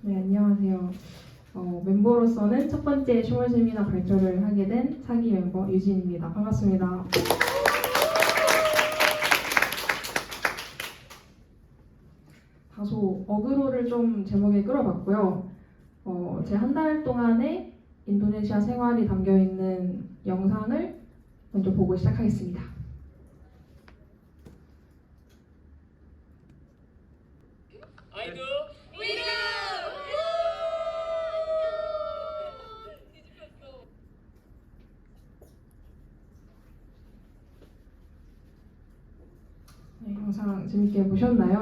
네, 안녕하세요. 멤버로서는 첫 번째 슈머 세미나 발표를 하게 된 차기 멤버 유진입니다. 반갑습니다. 다소 어그로를 좀 제목에 끌어봤고요. 제 한 달 동안의 인도네시아 생활이 담겨있는 영상을 먼저 보고 시작하겠습니다. I do. We do! 네, 영상 재밌게 보셨나요?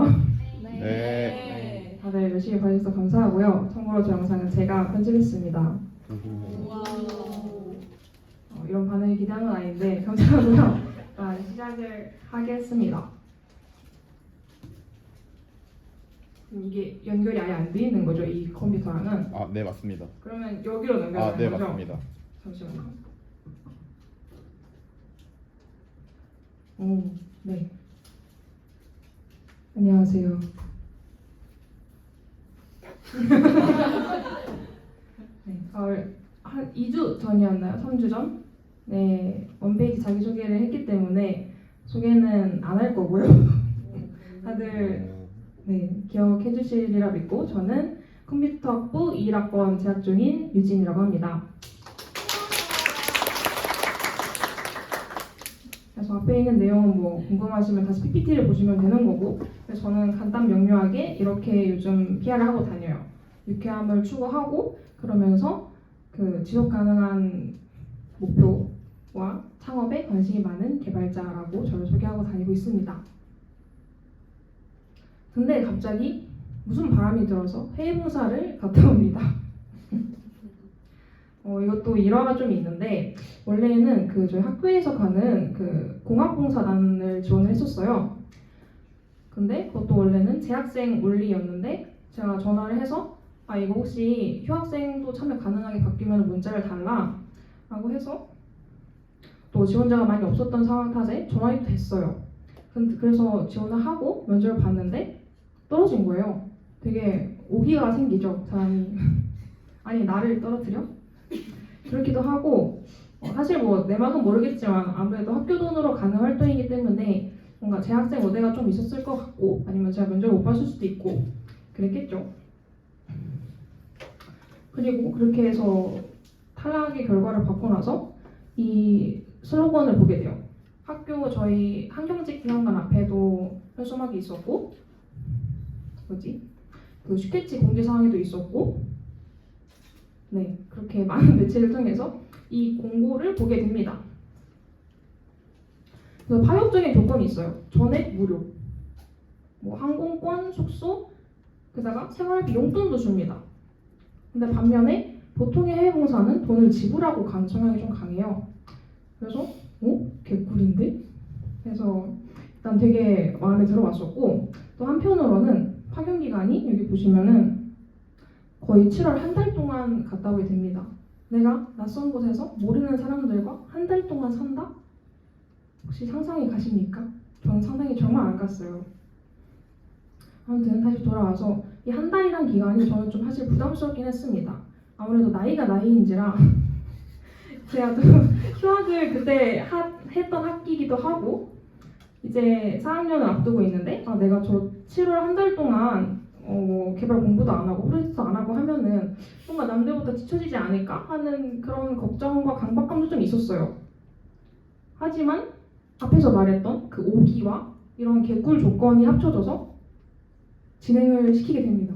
네. 다들 열심히 봐주셔서 감사하고요. 참고로 저 영상은 제가 편집했습니다. 이런 반응을 기대한 건 아닌데 감사하고요. 일단 시작을 하겠습니다. 이게 연결이 아예 안 돼 있는 거죠, 이 컴퓨터랑은? 아, 네, 맞습니다. 그러면 여기로 연결되는 아, 네, 거죠? 맞습니다. 잠시만요. 오, 네. 안녕하세요. 네, 한 2주 전이었나요? 3주 전? 네, 원페이지 자기소개를 했기 때문에 소개는 안 할 거고요. 다들 네, 기억해 주시리라 믿고 저는 컴퓨터학부 21학번 재학 중인 유진이라고 합니다. 그래서 앞에 있는 내용은 뭐 궁금하시면 다시 PPT를 보시면 되는 거고, 그래서 저는 간단 명료하게 이렇게 요즘 PR을 하고 다녀요. 유쾌함을 추구하고 그러면서 그 지속 가능한 목표와 창업에 관심이 많은 개발자라고 저를 소개하고 다니고 있습니다. 근데 갑자기 무슨 바람이 들어서 해외 봉사를 갔다 옵니다. 이것도 일화가 좀 있는데 원래는 그 저희 학교에서 가는 그 공학봉사단을 지원을 했었어요. 근데 그것도 원래는 재학생 올리였는데 제가 전화를 해서 이거 혹시 휴학생도 참여 가능하게 바뀌면 문자를 달라 라고 해서 또 지원자가 많이 없었던 상황 탓에 전화도 됐어요. 그래서 지원을 하고 면접을 봤는데 떨어진 거예요. 되게 오기가 생기죠, 사람이. 아니, 나를 떨어뜨려? 그렇기도 하고 사실 뭐 내 마음은 모르겠지만 아무래도 학교 돈으로 가는 활동이기 때문에 뭔가 재학생 우대가 좀 있었을 것 같고 아니면 제가 면접을 못 봤을 수도 있고 그랬겠죠. 그리고 그렇게 해서 탈락의 결과를 받고 나서 이 슬로건을 보게 돼요. 학교 저희 한경직 기념관 앞에도 현수막이 있었고 그 슈케치 공지사항에도 있었고 네, 그렇게 많은 매체를 통해서 이 공고를 보게 됩니다. 그래서 파격적인 조건이 있어요. 전액 무료, 뭐 항공권, 숙소, 게다가 생활비 용돈도 줍니다. 근데 반면에 보통의 해외 봉사는 돈을 지불하고 가는 성향이 좀 강해요. 그래서 개꿀인데? 그래서 일단 되게 마음에 들어왔었고 또 한편으로는 파견 기간이 여기 보시면은 거의 7월 한 달 동안 갔다 오게 됩니다. 내가 낯선 곳에서 모르는 사람들과 한 달 동안 산다? 혹시 상상이 가십니까? 저는 상상이 정말 안 갔어요. 아무튼 다시 돌아와서 이 한 달이란 기간이 저는 좀 사실 부담스럽긴 했습니다. 아무래도 나이가 나이인지라 제가 또 휴학을 그때 했던 학기이기도 하고 이제 4학년을 앞두고 있는데 내가 저 7월 한 달 동안 개발 공부도 안 하고 프로젝트도 안 하고 하면은 뭔가 남들보다 뒤처지지 않을까 하는 그런 걱정과 강박감도 좀 있었어요. 하지만 앞에서 말했던 그 오기와 이런 개꿀 조건이 합쳐져서 진행을 시키게 됩니다.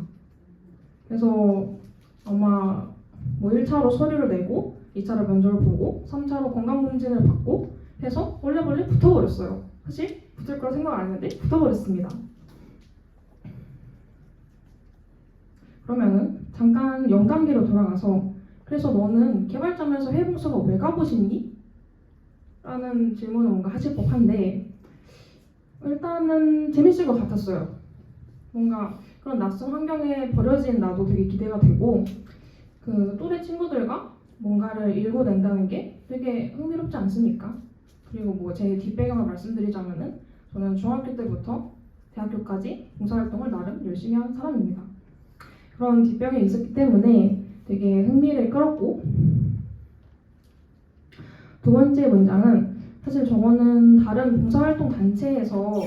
그래서 아마 뭐 1차로 서류를 내고 2차로 면접을 보고 3차로 건강검진을 받고 해서 원래벌레 붙어버렸어요. 사실 붙을 거라 생각 안 했는데 붙어버렸습니다. 그러면은 잠깐 0단계로 돌아가서 그래서 너는 개발자면서 해외 봉사가 왜 가고 싶니? 라는 질문을 뭔가 하실 법한데 일단은 재밌을 것 같았어요. 뭔가 그런 낯선 환경에 버려진 나도 되게 기대가 되고 그 또래 친구들과 뭔가를 일궈낸다는 게 되게 흥미롭지 않습니까? 그리고 뭐 제 뒷배경을 말씀드리자면은 저는 중학교 때부터 대학교까지 봉사활동을 나름 열심히 한 사람입니다. 그런 뒷병이 있었기 때문에 되게 흥미를 끌었고, 두 번째 문장은 사실 저거는 다른 봉사활동 단체에서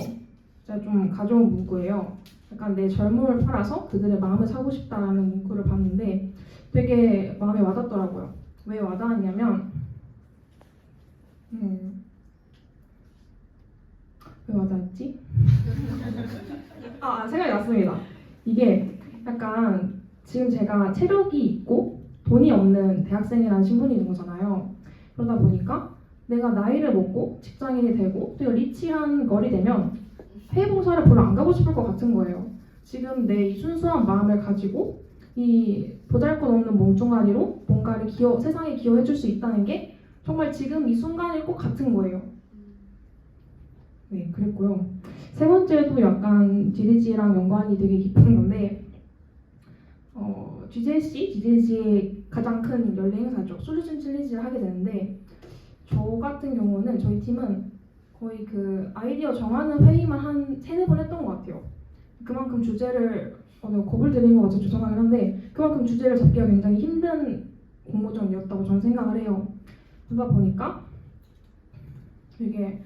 제가 좀 가져온 문구예요. 약간 내 젊음을 팔아서 그들의 마음을 사고 싶다라는 문구를 봤는데 되게 마음에 와닿더라고요. 왜 와닿았냐면 왜 와닿았지? 생각이 났습니다. 이게 약간 지금 제가 체력이 있고 돈이 없는 대학생이라는 신분이 있는 거잖아요. 그러다 보니까 내가 나이를 먹고 직장인이 되고 되게 리치한 걸이 되면 해외 봉사를 별로 안 가고 싶을 것 같은 거예요. 지금 내 이 순수한 마음을 가지고 이 보잘것없는 몸뚱아리로 뭔가를 세상에 기여해줄 수 있다는 게 정말 지금 이 순간일 것 같은 거예요. 네, 그랬고요. 세 번째도 약간 GDG랑 연관이 되게 깊은 건데 GJC의 가장 큰 연례 행사죠. 솔루션 챌린지를 하게 되는데 저 같은 경우는 저희 팀은 거의 그 아이디어 정하는 회의만 한 3-4번 했던 것 같아요. 그만큼 주제를 내가 겁을 들인 것 같아서 죄송하긴 한데 그만큼 주제를 잡기가 굉장히 힘든 공모전이었다고 저는 생각을 해요. 그러다 보니까 되게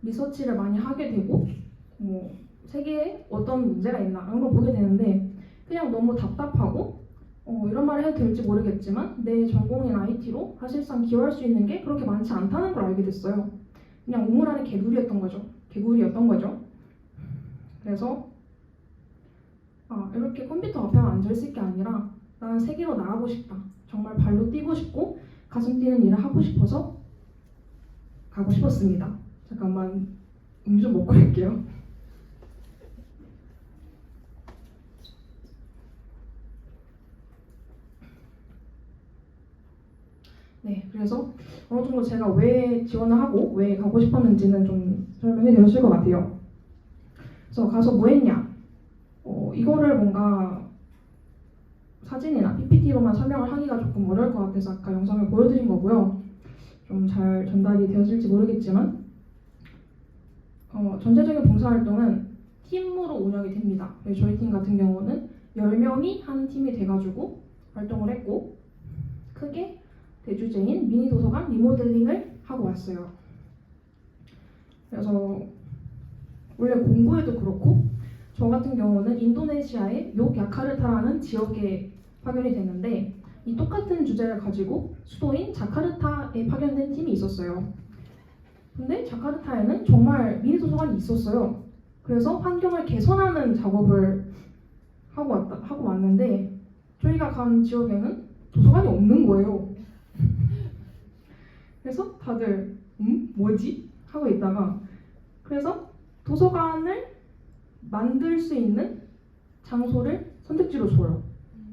리서치를 많이 하게 되고 뭐 세계에 어떤 문제가 있나 이런 걸 보게 되는데 그냥 너무 답답하고 이런 말을 해도 될지 모르겠지만 내 전공인 IT로 사실상 기여할 수 있는 게 그렇게 많지 않다는 걸 알게 됐어요. 그냥 우물 안에 개구리였던 거죠. 그래서 이렇게 컴퓨터 앞에만 앉아있을 게 아니라 나는 세계로 나가고 싶다. 정말 발로 뛰고 싶고 가슴 뛰는 일을 하고 싶어서 가고 싶었습니다. 잠깐만 음주 좀 먹고 갈게요. 네, 그래서 어느 정도 제가 왜 지원을 하고 왜 가고 싶었는지는 좀 설명이 되었을 것 같아요. 그래서 가서 뭐 했냐? 이거를 뭔가 사진이나 PPT로만 설명을 하기가 조금 어려울 것 같아서 아까 영상을 보여드린 거고요. 좀 잘 전달이 되었을지 모르겠지만 전체적인 봉사활동은 팀으로 운영이 됩니다. 저희 팀 같은 경우는 10명이 한 팀이 돼가지고 활동을 했고 크게 대주제인 미니 도서관 리모델링을 하고 왔어요. 그래서 원래 공부에도 그렇고 저 같은 경우는 인도네시아의 욕야카르타라는 지역에 파견이 됐는데 이 똑같은 주제를 가지고 수도인 자카르타에 파견된 팀이 있었어요. 근데 자카르타에는 정말 미니 도서관이 있었어요. 그래서 환경을 개선하는 작업을 하고 왔는데 저희가 간 지역에는 도서관이 없는 거예요. 그래서 다들 뭐지? 하고 있다가 그래서 도서관을 만들 수 있는 장소를 선택지로 줘요.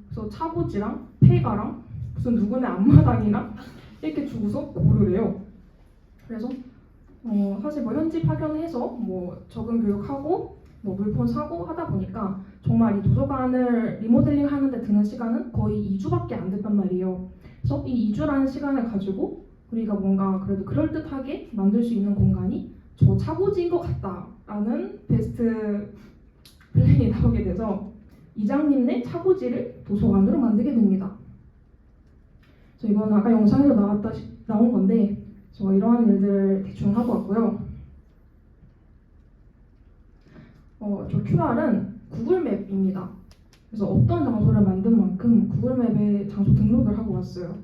그래서 차고지랑 폐가랑 무슨 누구네 앞마당이랑 이렇게 주고서 고르래요. 그래서 사실 뭐 현지 파견해서 뭐 적응 교육하고 뭐 물품 사고 하다 보니까 정말 이 도서관을 리모델링 하는데 드는 시간은 거의 2주밖에 안 됐단 말이에요. 그래서 이 2주라는 시간을 가지고 우리가 뭔가 그래도 그럴듯하게 만들 수 있는 공간이 저 차고지인 것 같다라는 베스트 플랜이 나오게 돼서 이장님네 차고지를 도서관으로 만들게 됩니다. 그래서 이건 아까 영상에도 나온 건데 저 이러한 일들을 대충 하고 왔고요. 저 QR은 구글맵입니다. 그래서 어떤 장소를 만든 만큼 구글맵에 장소 등록을 하고 왔어요.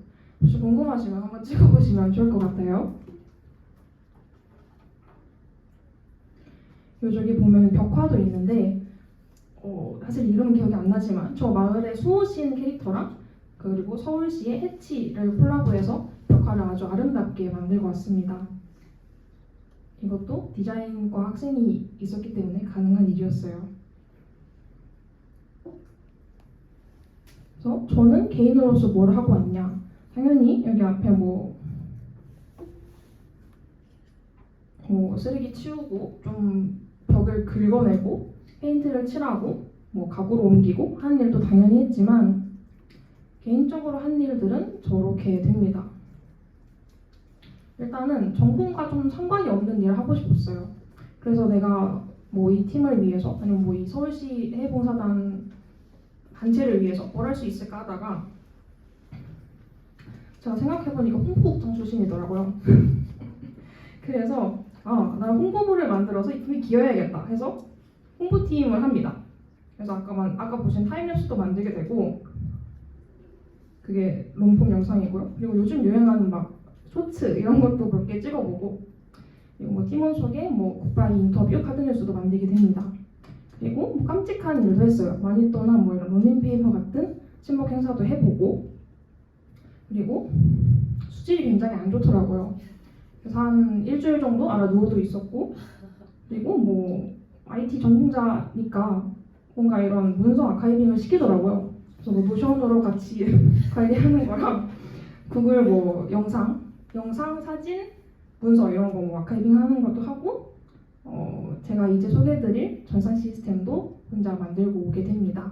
혹시 궁금하시면 한번 찍어보시면 좋을 것 같아요. 저기 보면 벽화도 있는데 사실 이름은 기억이 안 나지만 저 마을의 수호신 캐릭터랑 그리고 서울시의 해치를 콜라보해서 벽화를 아주 아름답게 만들고 왔습니다. 이것도 디자인과 학생이 있었기 때문에 가능한 일이었어요. 그래서 저는 개인으로서 뭘 하고 왔냐? 당연히 여기 앞에 뭐 쓰레기 치우고 좀 벽을 긁어내고 페인트를 칠하고 뭐 가구로 옮기고 하는 일도 당연히 했지만 개인적으로 한 일들은 저렇게 됩니다. 일단은 전공과 좀 상관이 없는 일을 하고 싶었어요. 그래서 내가 뭐 이 팀을 위해서 아니면 뭐 이 서울시 해외봉사단 단체를 위해서 뭘 할 수 있을까 하다가 제가 생각해보니까 홍보국장 출신이더라고요. 그래서 나 홍보물을 만들어서 이품에 기여해야겠다 해서 홍보팀을 합니다. 그래서 아까 보신 타임랩스도 만들게 되고 그게 롱폼 영상이고요. 그리고 요즘 유행하는 막 쇼츠 이런 것도 몇 개 찍어보고 그리고 뭐 팀원 소개, 뭐 굿바이 인터뷰, 카드뉴스도 만들게 됩니다. 그리고 뭐 깜찍한 일도 했어요. 마니또나 뭐 이런 런닝페이퍼 같은 친목 행사도 해보고 그리고 수질이 굉장히 안 좋더라고요. 그래서 한 일주일 정도 알아 누워도 있었고 그리고 뭐 IT 전공자니까 뭔가 이런 문서 아카이빙을 시키더라고요. 그래서 뭐 노션으로 같이 관리하는 거랑 구글 뭐 영상, 사진, 문서 이런 거 뭐 아카이빙 하는 것도 하고 제가 이제 소개해드릴 전산 시스템도 혼자 만들고 오게 됩니다.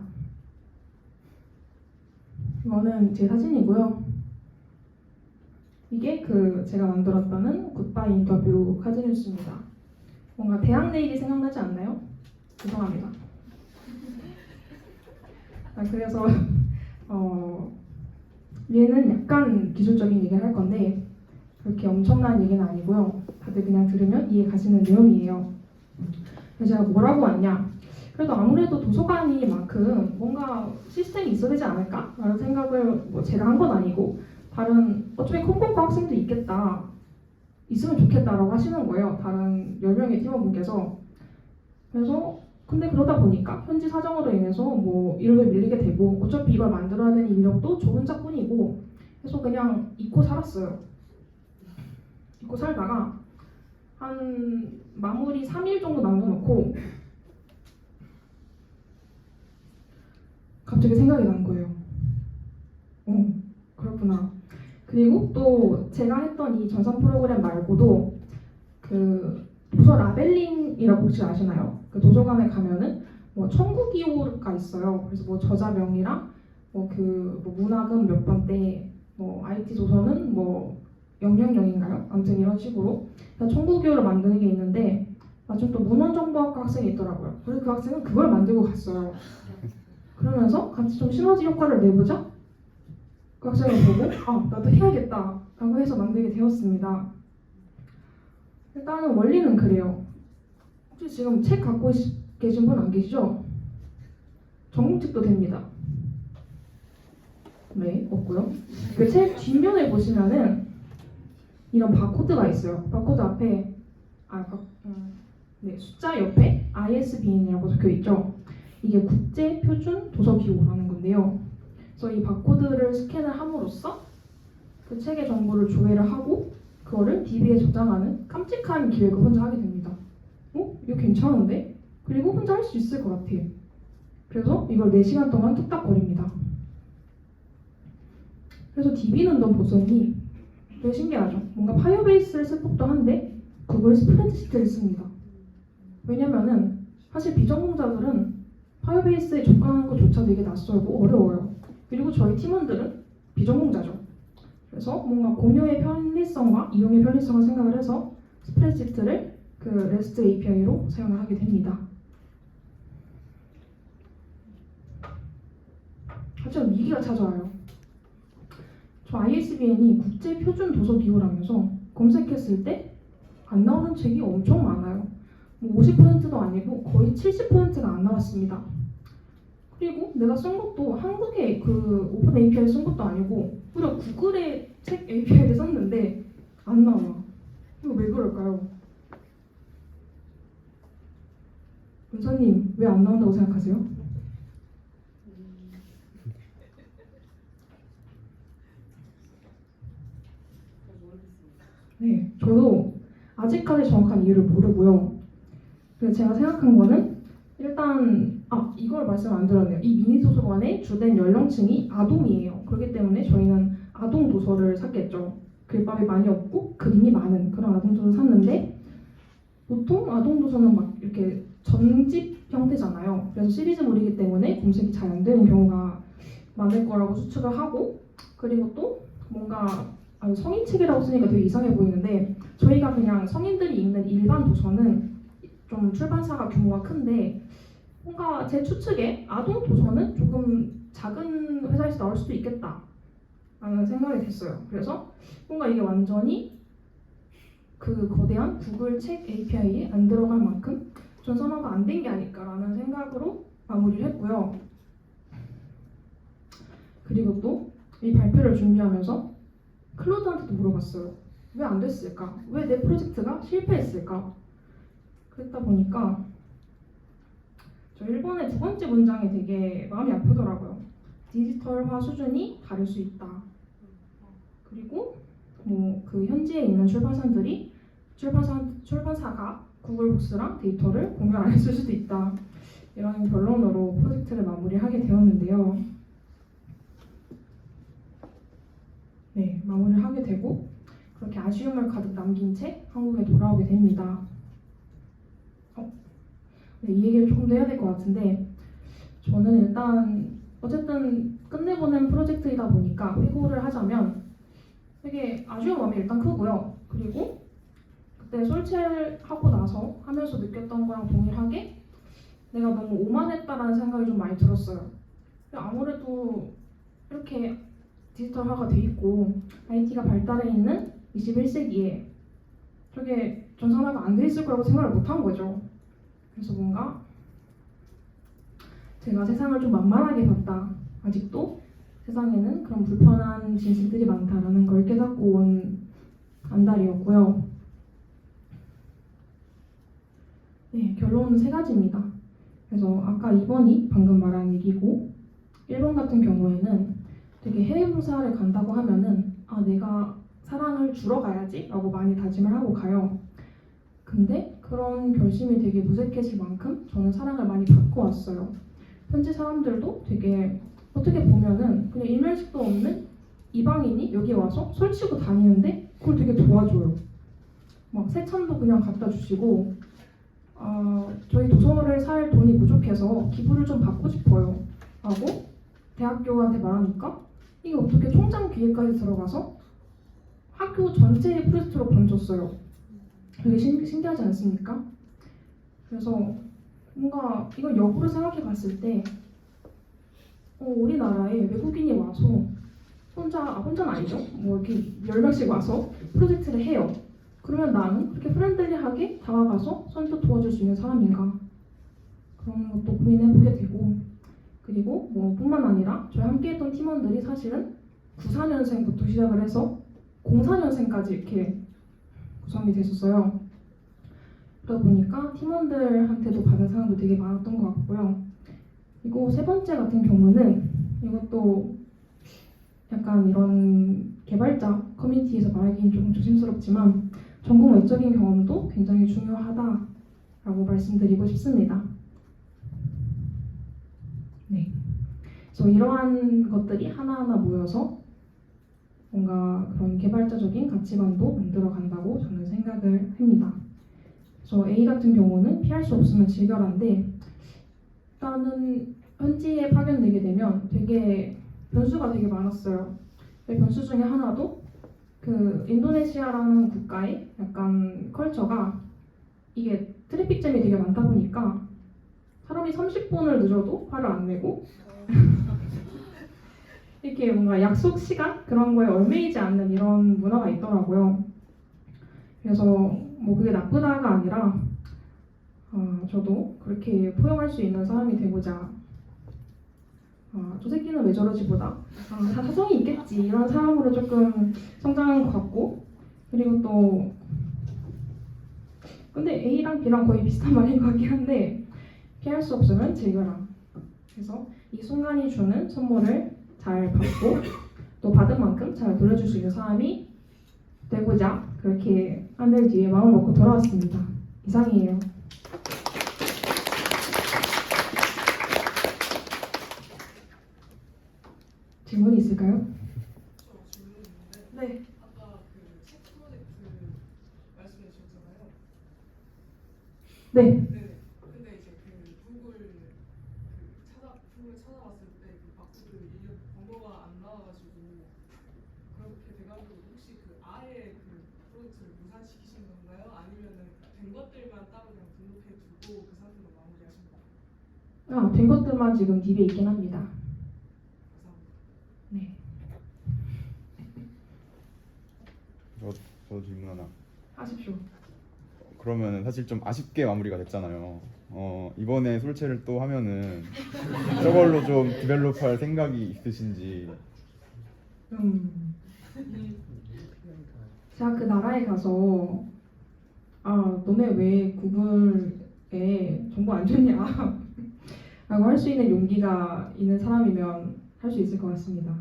이거는 제 사진이고요. 이게 제가 만들었다는 굿바이 인터뷰 카드뉴스입니다. 뭔가 대학 내일이 생각나지 않나요? 죄송합니다. 그래서 얘는 약간 기술적인 얘기를 할 건데 그렇게 엄청난 얘기는 아니고요. 다들 그냥 들으면 이해 가시는 내용이에요. 그래서 제가 뭐라고 왔냐? 그래도 아무래도 도서관이만큼 뭔가 시스템이 있어야 되지 않을까? 라는 생각을 뭐 제가 한 건 아니고 다른 어차피 컴퓨터 학생도 있겠다. 있으면 좋겠다라고 하시는 거예요. 다른 10명의 팀원분께서. 그래서 근데 그러다 보니까 현지 사정으로 인해서 뭐 일도 밀리게 되고 어차피 이걸 만들어야 되는 인력도 저 혼자뿐이고 그래서 그냥 잊고 살았어요. 잊고 살다가 한 마무리 3일 정도 남겨놓고 갑자기 생각이 난 거예요. 그렇구나. 그리고 또 제가 했던 이 전산 프로그램 말고도 그 도서 라벨링이라고 혹시 아시나요? 그 도서관에 가면은 뭐 청구 기호가 있어요. 그래서 뭐 저자명이랑 뭐 문학은 몇 번대, 뭐 IT 도서는 뭐 000인가요? 아무튼 이런 식으로 청구 기호를 만드는 게 있는데 마침 또 문헌정보학과 학생이 있더라고요. 그래서 그 학생은 그걸 만들고 갔어요. 그러면서 같이 좀 시너지 효과를 내보자. 그 학생을 보고 나도 해야겠다 라고 해서 만들게 되었습니다. 일단은 원리는 그래요. 혹시 지금 책 갖고 계신 분 안 계시죠? 전공책도 됩니다. 네, 없고요. 그 책 뒷면에 보시면은 이런 바코드가 있어요. 바코드 앞에 숫자 옆에 ISBN이라고 적혀 있죠. 이게 국제 표준 도서 기호라는 건데요. 그래서 이 바코드를 스캔을 함으로써 그 책의 정보를 조회를 하고 그거를 DB에 저장하는 깜찍한 기획을 혼자 하게 됩니다. 이거 괜찮은데? 그리고 혼자 할 수 있을 것 같아요. 그래서 이걸 4시간 동안 뚝딱거립니다. 그래서 DB는 너무 보더니 되게 신기하죠? 뭔가 파이어베이스를 쓸 법도 한데 구글 스프레드시트를 씁니다. 왜냐면은 사실 비전공자들은 파이어베이스에 접근하는 것조차 되게 낯설고 어려워요. 그리고 저희 팀원들은 비전공자죠. 그래서 뭔가 공유의 편리성과 이용의 편리성을 생각을 해서 스프레드시트를 그 REST API로 사용을 하게 됩니다. 하지만 위기가 찾아와요. 저 ISBN이 국제 표준 도서 기호라면서 검색했을 때 안 나오는 책이 엄청 많아요. 뭐 50%도 아니고 거의 70%가 안 나왔습니다. 그리고 내가 쓴 것도 한국의 그 오픈 API를 쓴 것도 아니고 무려 구글의 책 API를 썼는데 안 나와. 이거 왜 그럴까요? 은서님 왜 안 나온다고 생각하세요? 네, 저도 아직까지 정확한 이유를 모르고요. 그래서 제가 생각한 거는 일단 이걸 말씀 안 드렸네요. 이 미니 도서관의 주된 연령층이 아동이에요. 그렇기 때문에 저희는 아동 도서를 샀겠죠. 글밥이 많이 없고 그림이 많은 그런 아동 도서를 샀는데 보통 아동 도서는 막 이렇게 전집 형태잖아요. 그래서 시리즈물이기 때문에 검색이 잘 안 되는 경우가 많을 거라고 추측을 하고 그리고 또 뭔가 성인책이라고 쓰니까 되게 이상해 보이는데 저희가 그냥 성인들이 읽는 일반 도서는 좀 출판사가 규모가 큰데 뭔가 제 추측에 아동 도서는 조금 작은 회사에서 나올 수도 있겠다 라는 생각이 됐어요. 그래서 뭔가 이게 완전히 그 거대한 구글 책 API에 안 들어갈 만큼 전산화가 안 된 게 아닐까라는 생각으로 마무리를 했고요. 그리고 또 이 발표를 준비하면서 클로드한테도 물어봤어요. 왜 안 됐을까? 왜 내 프로젝트가 실패했을까? 그랬다 보니까 저 1번의 두 번째 문장이 되게 마음이 아프더라고요. 디지털화 수준이 다를 수 있다. 그리고 뭐 그 현지에 있는 출판사가 구글 북스랑 데이터를 공유 안 했을 수도 있다. 이런 결론으로 프로젝트를 마무리하게 되었는데요. 네, 마무리를 하게 되고 그렇게 아쉬움을 가득 남긴 채 한국에 돌아오게 됩니다. 네, 이 얘기를 조금 더 해야 될 것 같은데 저는 일단 어쨌든 끝내보낸 프로젝트이다 보니까 회고를 하자면 되게 아쉬운 마음이 일단 크고요. 그리고 그때 솔첼하고 나서 하면서 느꼈던 거랑 동일하게 내가 너무 오만했다라는 생각이 좀 많이 들었어요. 아무래도 이렇게 디지털화가 돼 있고 IT가 발달해 있는 21세기에 저게 전산화가 안 돼 있을 거라고 생각을 못 한 거죠. 그래서 뭔가 제가 세상을 좀 만만하게 봤다. 아직도 세상에는 그런 불편한 진실들이 많다라는 걸 깨닫고 온 한 달이었고요. 네, 결론은 세 가지입니다. 그래서 아까 2번이 방금 말한 얘기고 1번 같은 경우에는 되게 해외 봉사를 간다고 하면은 내가 사랑을 주러 가야지 라고 많이 다짐을 하고 가요. 근데 그런 결심이 되게 무색해질 만큼 저는 사랑을 많이 받고 왔어요. 현지 사람들도 되게 어떻게 보면은 그냥 일면식도 없는 이방인이 여기 와서 설치고 다니는데 그걸 되게 도와줘요. 막 세찬도 그냥 갖다 주시고 저희 도서를 살 돈이 부족해서 기부를 좀 받고 싶어요 라고 대학교한테 말하니까 이게 어떻게 총장 귀에까지 들어가서 학교 전체의 프로젝트로 번졌어요. 되게 신기하지 않습니까? 그래서 뭔가 이걸 역으로 생각해 봤을 때 우리나라에 외국인이 와서 혼자는 아니죠. 뭐 이렇게 10명씩 와서 프로젝트를 해요. 그러면 나는 그렇게 프렌들리하게 다가가서 선뜻 도와줄 수 있는 사람인가? 그런 것도 고민해보게 되고 그리고 뭐 뿐만 아니라 저희 함께했던 팀원들이 사실은 94년생부터 시작을 해서 04년생까지 이렇게 구성이 됐었어요. 그러다 보니까 팀원들한테도 받은 사랑도 되게 많았던 것 같고요. 그리고 세 번째 같은 경우는 이것도 약간 이런 개발자 커뮤니티에서 말하기는 조금 조심스럽지만 전공 외적인 경험도 굉장히 중요하다라고 말씀드리고 싶습니다. 네. 그래서 이러한 것들이 하나하나 모여서 뭔가 그런 개발자적인 가치관도 만들어 간다고 저는 생각을 합니다. 그래서 A 같은 경우는 피할 수 없으면 즐겨라인데 일단은 현지에 파견되게 되면 되게 변수가 되게 많았어요. 그 변수 중에 하나도 그 인도네시아라는 국가의 약간 컬처가 이게 트래픽잼이 되게 많다 보니까 사람이 30분을 늦어도 화를 안 내고 이렇게 뭔가 약속 시간 그런 거에 얽매이지 않는 이런 문화가 있더라고요. 그래서 뭐 그게 나쁘다가 아니라 저도 그렇게 포용할 수 있는 사람이 되고자 저 새끼는 왜 저러지 보다 다 사정이 있겠지 이런 사람으로 조금 성장한 것 같고 그리고 또 근데 A랑 B랑 거의 비슷한 말인 것 같긴 한데 피할 수 없으면 즐겨라. 그래서 이 순간이 주는 선물을 잘 받고 또 받은 만큼 잘 돌려줄 수 있는 사람이 되고자 그렇게 한 달 뒤에 마음 먹고 돌아왔습니다. 이상이에요. 질문이 있을까요? 질문이 있는데 네. 아까 그 책 프로젝트 말씀해 주셨잖아요. 네. 네. 근데 이제 그 구글 찾아봤을 때 그 바코드 인력 번호가 안 나와가지고 그렇게 돼가지고 혹시 그 아예 그 프로젝트를 무산시키신 건가요? 아니면은 된 것들만 따로 그냥 등록해 두고 그 상태로 마무리하신 건가요? 된 것들만 지금 딥에 있긴 합니다. 네. 저 질문 하나. 하십시오. 그러면 사실 좀 아쉽게 마무리가 됐잖아요. 이번에 솔체를 또 하면은 저걸로 좀 디벨롭할 생각이 있으신지. 제가 그 나라에 가서 너네 왜 구글에 정보 안 줬냐 라고 할 수 있는 용기가 있는 사람이면 할 수 있을 것 같습니다.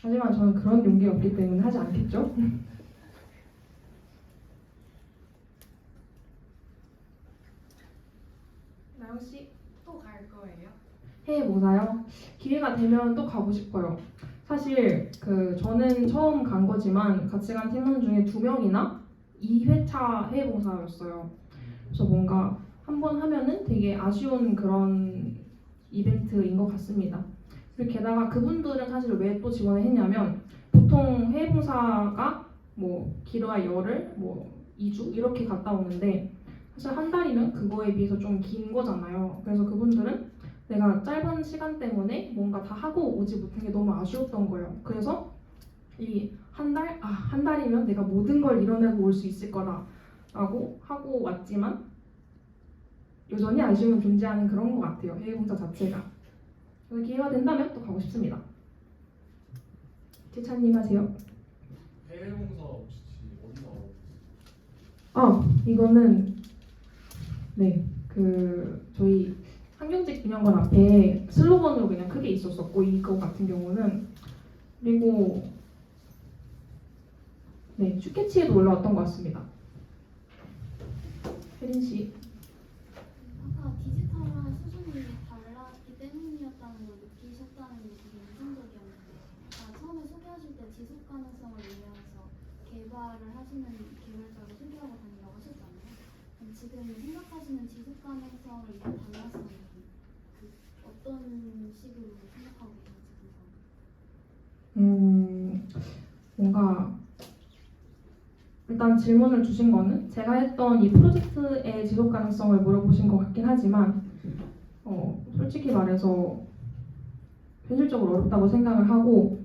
하지만 저는 그런 용기가 없기 때문에 하지 않겠죠? 나영씨 또 갈 거예요? 해외 모사요? 기회가 되면 또 가고 싶어요. 사실 저는 처음 간 거지만 같이 간 팀원 중에 2명이나 2회차 해외 봉사였어요. 그래서 뭔가 한 번 하면은 되게 아쉬운 그런 이벤트인 것 같습니다. 그리고 게다가 그분들은 사실 왜 또 지원을 했냐면 보통 해외 봉사가 뭐 길어야 열흘, 뭐 2주 이렇게 갔다 오는데 사실 한 달이면 그거에 비해서 좀 긴 거잖아요. 그래서 그분들은 내가 짧은 시간 때문에 뭔가 다 하고 오지 못한 게 너무 아쉬웠던 거예요. 그래서 이 한 달이면 내가 모든 걸 이뤄내고 올 수 있을 거다라고 하고 왔지만 여전히 아쉬움은 존재하는 그런 것 같아요. 해외 봉사 자체가. 그래서 기회가 된다면 또 가고 싶습니다. 재찬님 하세요. 해외 봉사 혹시 어디서 이거는 저희 환경직 기념관 앞에 슬로건으로 그냥 크게 있었었고 이거 같은 경우는 그리고 슈케치에도 올라왔던 것 같습니다. 혜린 씨. 아까 디지털한 수준이 달랐기 때문이었다는 걸 느끼셨다는 게 되게 인상적이었는데 처음에 소개하실 때 지속 가능성을 위해서 개발을 하시는 개발자를 소개하고 다니라고 하셨잖아요. 그럼 지금 생각하시는 지속 가능성을 위한 방향성은 어떤 식으로 생각하고 계신지 뭔가 일단 질문을 주신 거는 제가 했던 이 프로젝트의 지속 가능성을 물어보신 것 같긴 하지만 솔직히 말해서 현실적으로 어렵다고 생각을 하고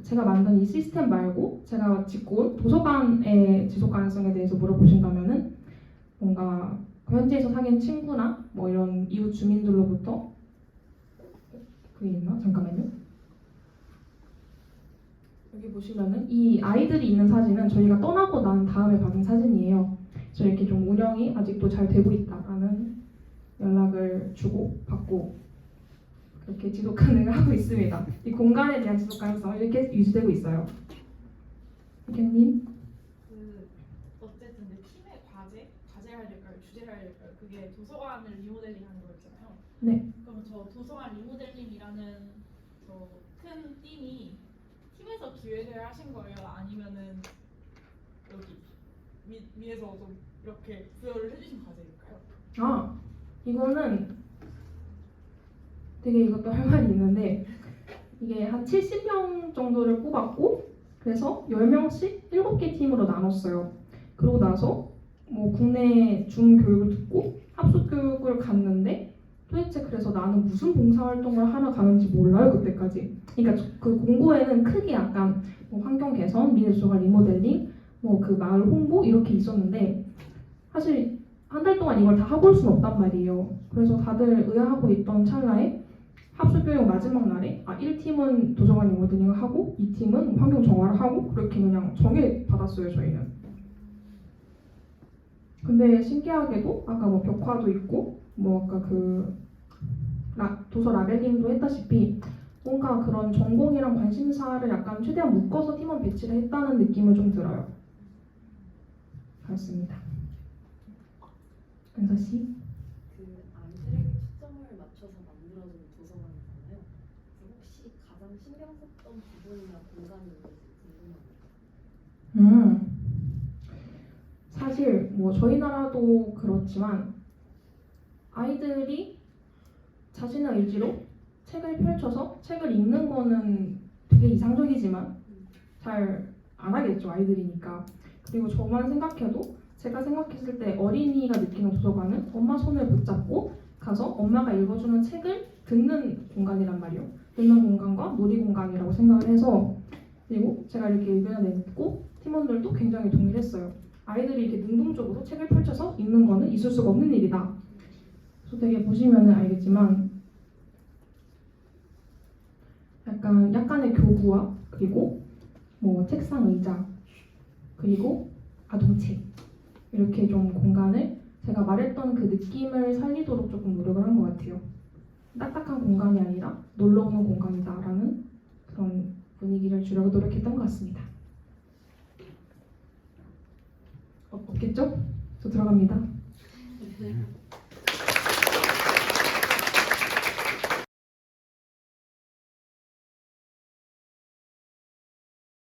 제가 만든 이 시스템 말고 제가 짓고 온 도서관의 지속 가능성에 대해서 물어보신다면은 뭔가 현지에서 사귄 친구나 뭐 이런 이웃 주민들로부터 그게 있나? 잠깐만요. 여기 보시면은 이 아이들이 있는 사진은 저희가 떠나고 난 다음에 받은 사진이에요. 그래서 이렇게 좀 운영이 아직도 잘 되고 있다라는 연락을 주고 받고 그렇게 지속 가능을 하고 있습니다. 이 공간에 대한 지속 가능성은 이렇게 유지되고 있어요. 의견님? 어쨌든 내 팀의 과제해야 될까요? 주제해야 될까요? 그게 도서관을 리모델링하는 거였잖아요. 네. 그럼 저 도서관 리모델링이라는 저 큰 팀이 팀에서 기획을 하신 거예요? 아니면은 여기 위에서 좀 이렇게 부여를 해주신 과제일까요? 이거는 되게 이것도 할 말이 있는데 이게 한 70명 정도를 뽑았고 그래서 10명씩 7개 팀으로 나눴어요. 그러고 나서 뭐 국내 중교육을 듣고 합숙 교육을 갔는데 도대체 그래서 나는 무슨 봉사활동을 하러 가는지 몰라요 그때까지. 그러니까 그 공고에는 크게 약간 뭐 환경 개선, 미래도서관 리모델링, 뭐 그 마을 홍보 이렇게 있었는데 사실 한 달 동안 이걸 다 하고 올 수는 없단 말이에요. 그래서 다들 의아하고 있던 찰나에 합숙교육 마지막 날에 1팀은 도서관 리모델링을 하고 2팀은 환경 정화를 하고 그렇게 그냥 정해 받았어요 저희는. 근데 신기하게도 아까 뭐 벽화도 있고 뭐 아까 도서 라벨링도 했다시피 뭔가 그런 전공이랑 관심사를 약간 최대한 묶어서 팀원 배치를 했다는 느낌을 좀 들어요. 그렇습니다. 은서 씨? 아이들에게 초점을 맞춰서 만들어진 도서관이잖아요. 혹시 가장 신경 썼던 부분이나 공간이 있는지 궁금합니다. 사실 뭐 저희 나라도 그렇지만 아이들이 자신의 의지로 책을 펼쳐서 책을 읽는 거는 되게 이상적이지만 잘 안 하겠죠 아이들이니까. 그리고 저만 생각해도 제가 생각했을 때 어린이가 느끼는 도서관은 엄마 손을 붙잡고 가서 엄마가 읽어주는 책을 듣는 공간이란 말이에요. 듣는 공간과 놀이 공간이라고 생각을 해서 그리고 제가 이렇게 의견을 냈고 팀원들도 굉장히 동의했어요. 아이들이 이렇게 능동적으로 책을 펼쳐서 읽는 거는 있을 수가 없는 일이다. 그래서 되게 보시면 알겠지만 약간의 교구와 그리고 뭐 책상 의자 그리고 아동책 이렇게 좀 공간을 제가 말했던 그 느낌을 살리도록 조금 노력을 한 것 같아요. 딱딱한 공간이 아니라 놀러 오는 공간이다라는 그런 분위기를 주려고 노력했던 것 같습니다. 없겠죠? 저 들어갑니다.